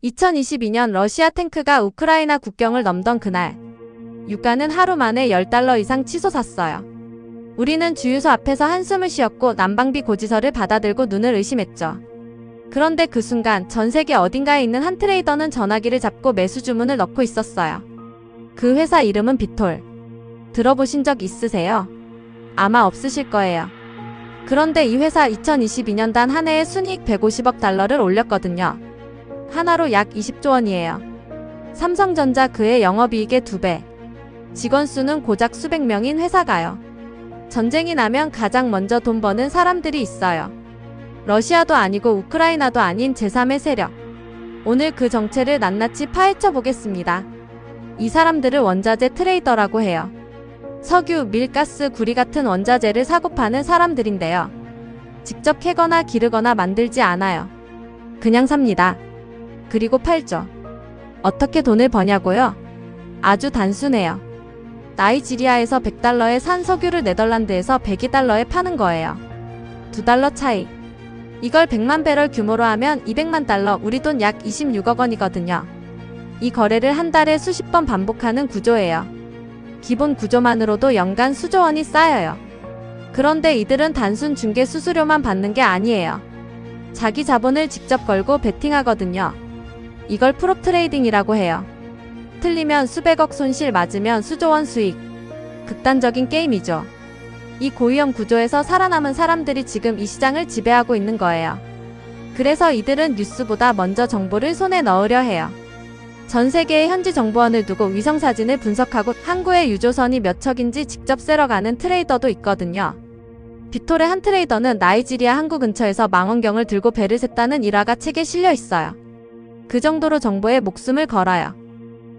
2022년 러시아 탱크가 우크라이나 국경을 넘던 그날, 유가는 하루 만에 $10 이상 치솟았어요. 우리는 주유소 앞에서 한숨을 쉬었고 난방비 고지서를 받아들고 눈을 의심했죠. 그런데 그 순간 전 세계 어딘가에 있는 한 트레이더는 전화기를 잡고 매수 주문을 넣고 있었어요. 그 회사 이름은 비톨. 들어보신 적 있으세요? 아마 없으실 거예요. 그런데 이 회사 2022년 단 한 해에 순이익 $150억 달러를 올렸거든요. 하나로 약 20조 원이에요. 삼성전자 그해 영업이익의 2배. 직원 수는 고작 수백 명인 회사가요. 전쟁이 나면 가장 먼저 돈 버는 사람들이 있어요. 러시아도 아니고 우크라이나도 아닌 제3의 세력. 오늘 그 정체를 낱낱이 파헤쳐 보겠습니다. 이 사람들을 원자재 트레이더라고 해요. 석유, 밀, 가스, 구리 같은 원자재를 사고 파는 사람들인데요. 직접 캐거나 기르거나 만들지 않아요. 그냥 삽니다. 그리고 팔죠. 어떻게 돈을 버냐고요? 아주 단순해요. 나이지리아에서 $100에 산 석유를 네덜란드에서 $102에 파는 거예요. $2 차이. 이걸 100만 배럴 규모로 하면 $200만, 우리 돈 약 26억 원이거든요. 이 거래를 한 달에 수십 번 반복하는 구조예요. 기본 구조만으로도 연간 수조 원이 쌓여요. 그런데 이들은 단순 중개 수수료만 받는 게 아니에요. 자기 자본을 직접 걸고 베팅하거든요. 이걸 프롭 트레이딩이라고 해요. 틀리면 수백억 손실, 맞으면 수조 원 수익. 극단적인 게임이죠. 이 고위험 구조에서 살아남은 사람들이 지금 이 시장을 지배하고 있는 거예요. 그래서 이들은 뉴스보다 먼저 정보를 손에 넣으려 해요. 전 세계의 현지 정보원을 두고 위성사진을 분석하고 항구의 유조선이 몇 척인지 직접 쎄러가는 트레이더도 있거든요. 비톨의 한 트레이더는 나이지리아 항구 근처에서 망원경을 들고 배를 샜다는 일화가 책에 실려 있어요. 그 정도로 정보에 목숨을 걸어요.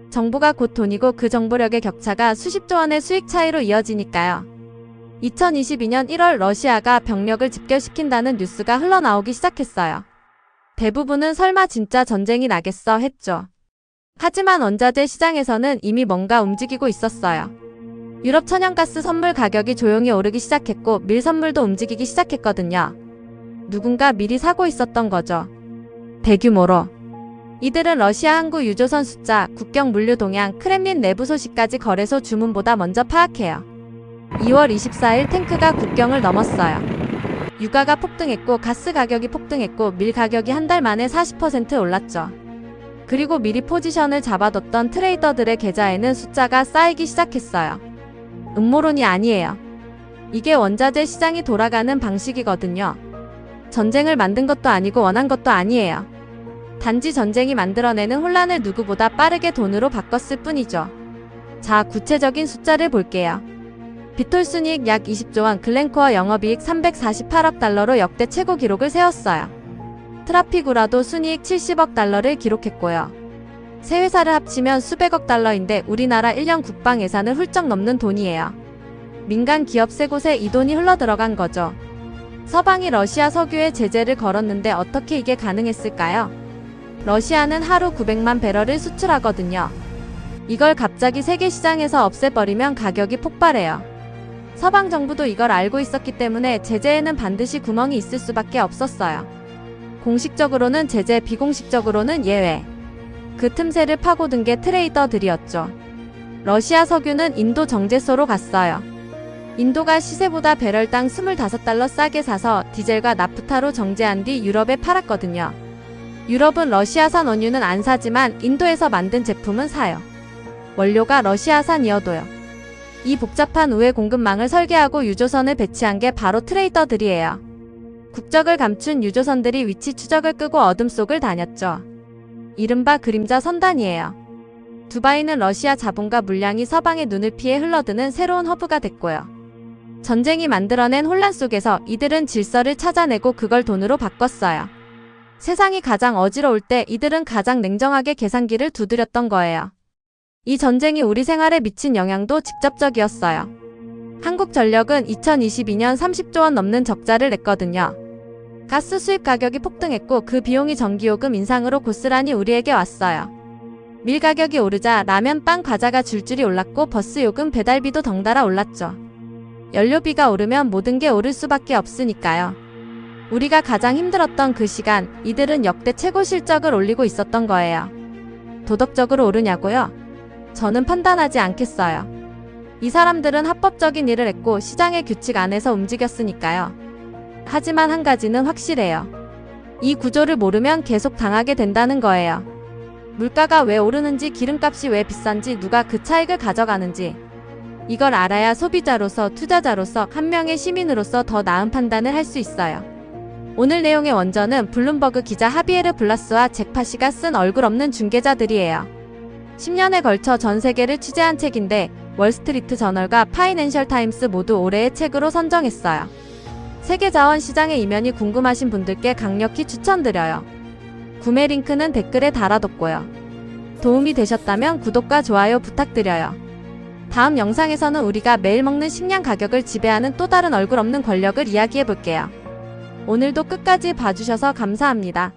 정보가 곧 돈이고 그 정보력의 격차가 수십조 원의 수익 차이로 이어지니까요. 2022년 1월 러시아가 병력을 집결시킨다는 뉴스가 흘러나오기 시작했어요. 대부분은 설마 진짜 전쟁이 나겠어 했죠. 하지만 원자재 시장에서는 이미 뭔가 움직이고 있었어요. 유럽 천연가스 선물 가격이 조용히 오르기 시작했고 밀 선물도 움직이기 시작했거든요. 누군가 미리 사고 있었던 거죠. 대규모로. 이들은 러시아 항구 유조선 숫자, 국경 물류 동향, 크렘린 내부 소식까지 거래소 주문보다 먼저 파악해요. 2월 24일 탱크가 국경을 넘었어요. 유가가 폭등했고 가스 가격이 폭등했고 밀 가격이 한 달 만에 40% 올랐죠. 그리고 미리 포지션을 잡아뒀던 트레이더들의 계좌에는 숫자가 쌓이기 시작했어요. 음모론이 아니에요. 이게 원자재 시장이 돌아가는 방식이거든요. 전쟁을 만든 것도 아니고 원한 것도 아니에요. 단지 전쟁이 만들어내는 혼란을 누구보다 빠르게 돈으로 바꿨을 뿐이죠. 자, 구체적인 숫자를 볼게요. 비톨 순이익 약 20조 원, 글렌코어 영업이익 $348억 달러로 역대 최고 기록을 세웠어요. 트라피구라도 순이익 $70억 달러를 기록했고요. 세 회사를 합치면 수백억 달러인데 우리나라 1년 국방 예산을 훌쩍 넘는 돈이에요. 민간 기업 세 곳에 이 돈이 흘러들어간 거죠. 서방이 러시아 석유에 제재를 걸었는데 어떻게 이게 가능했을까요? 러시아는 하루 900만 배럴을 수출하거든요. 이걸 갑자기 세계 시장에서 없애버리면 가격이 폭발해요. 서방 정부도 이걸 알고 있었기 때문에 제재에는 반드시 구멍이 있을 수밖에 없었어요. 공식적으로는 제재, 비공식적으로는 예외. 그 틈새를 파고든 게 트레이더들이었죠. 러시아 석유는 인도 정제소로 갔어요. 인도가 시세보다 배럴당 $25 싸게 사서 디젤과 나프타로 정제한 뒤 유럽에 팔았거든요. 유럽은 러시아산 원유는 안 사지만 인도에서 만든 제품은 사요. 원료가 러시아산이어도요. 이 복잡한 우회 공급망을 설계하고 유조선을 배치한 게 바로 트레이더들이에요. 국적을 감춘 유조선들이 위치 추적을 끄고 어둠 속을 다녔죠. 이른바 그림자 선단이에요. 두바이는 러시아 자본과 물량이 서방의 눈을 피해 흘러드는 새로운 허브가 됐고요. 전쟁이 만들어낸 혼란 속에서 이들은 질서를 찾아내고 그걸 돈으로 바꿨어요. 세상이 가장 어지러울 때 이들은 가장 냉정하게 계산기를 두드렸던 거예요. 이 전쟁이 우리 생활에 미친 영향도 직접적이었어요. 한국전력은 2022년 30조 원 넘는 적자를 냈거든요. 가스 수입 가격이 폭등했고 그 비용이 전기요금 인상으로 고스란히 우리에게 왔어요. 밀 가격이 오르자 라면, 빵, 과자가 줄줄이 올랐고 버스 요금, 배달비도 덩달아 올랐죠. 연료비가 오르면 모든 게 오를 수밖에 없으니까요. 우리가 가장 힘들었던 그 시간, 이들은 역대 최고 실적을 올리고 있었던 거예요. 도덕적으로 옳으냐고요? 저는 판단하지 않겠어요. 이 사람들은 합법적인 일을 했고 시장의 규칙 안에서 움직였으니까요. 하지만 한 가지는 확실해요. 이 구조를 모르면 계속 당하게 된다는 거예요. 물가가 왜 오르는지, 기름값이 왜 비싼지, 누가 그 차익을 가져가는지. 이걸 알아야 소비자로서, 투자자로서, 한 명의 시민으로서 더 나은 판단을 할 수 있어요. 오늘 내용의 원전은 블룸버그 기자 하비에르 블라스와 잭 파시가 쓴 얼굴 없는 중개자들이에요. 10년에 걸쳐 전 세계를 취재한 책인데 월스트리트 저널과 파이낸셜 타임스 모두 올해의 책으로 선정했어요. 세계자원 시장의 이면이 궁금하신 분들께 강력히 추천드려요. 구매 링크는 댓글에 달아뒀고요. 도움이 되셨다면 구독과 좋아요 부탁드려요. 다음 영상에서는 우리가 매일 먹는 식량 가격을 지배하는 또 다른 얼굴 없는 권력을 이야기해볼게요. 오늘도 끝까지 봐주셔서 감사합니다.